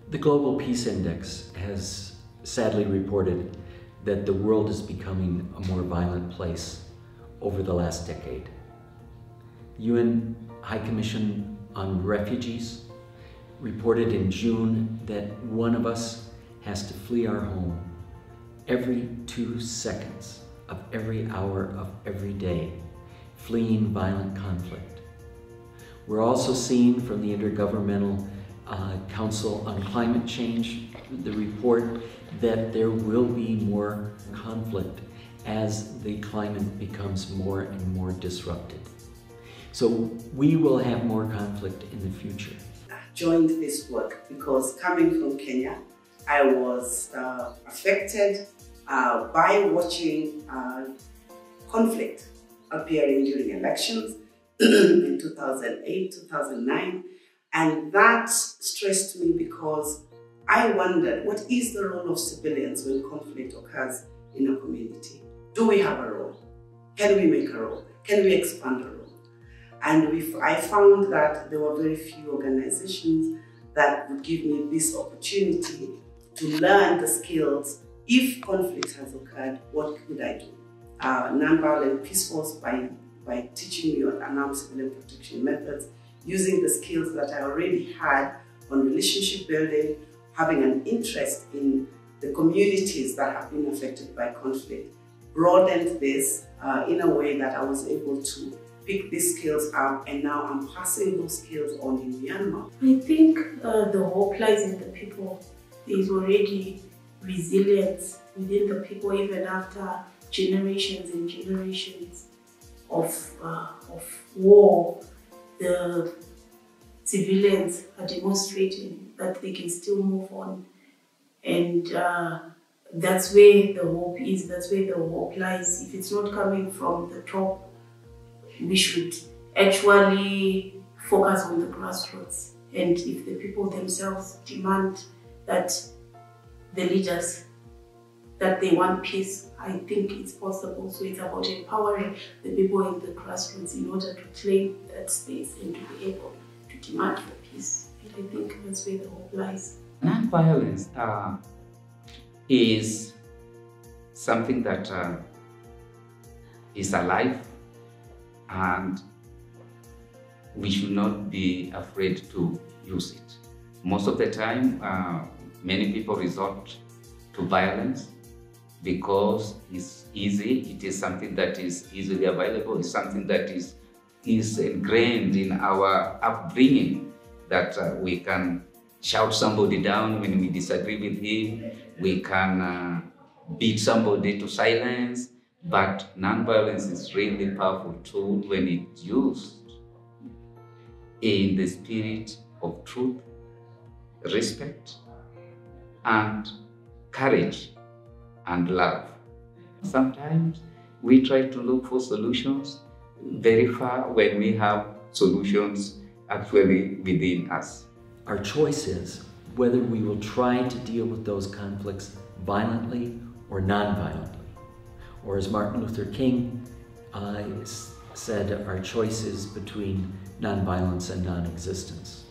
The Global Peace Index has sadly reported that the world is becoming a more violent place over the last decade. UN High Commission on Refugees reported in June that one of us has to flee our home every 2 seconds of every hour of every day, fleeing violent conflict. We're also seeing from the Intergovernmental Council on Climate Change, the report that there will be more conflict as the climate becomes more and more disrupted. So we will have more conflict in the future. I joined this work because coming from Kenya, I was affected by watching conflict appearing during elections in 2008, 2009. And that stressed me because I wondered, what is the role of civilians when conflict occurs in a community? Do we have a role? Can we make a role? Can we expand a role? And I found that there were very few organizations that would give me this opportunity to learn the skills. If conflict has occurred, what could I do? Nonviolent Peace Force, by teaching me on unarmed civilian protection methods, using the skills that I already had on relationship building, having an interest in the communities that have been affected by conflict, broadened this in a way that I was able to pick these skills up, and now I'm passing those skills on in Myanmar. I think the hope lies in the people. There's already resilience within the people, even after generations and generations of war. The civilians are demonstrating that they can still move on, and that's where the hope is, that's where the hope lies. If it's not coming from the top, we should actually focus on the grassroots. And if the people themselves demand that the leaders, that they want peace, I think it's possible. So it's about empowering the people in the grassroots in order to claim that space and to be able to demand for peace. And I think that's where the hope lies. Non-violence is something that is alive, and we should not be afraid to use it. Most of the time, many people resort to violence because it's easy. It is something that is easily available. It's something that is ingrained in our upbringing, that we can shout somebody down when we disagree with him. We can beat somebody to silence. But non-violence is really powerful tool when it's used in the spirit of truth, respect, and courage and love. Sometimes we try to look for solutions very far when we have solutions actually within us. Our choice is whether we will try to deal with those conflicts violently or non-violently. Or as Martin Luther King said, our choice is between non-violence and non-existence.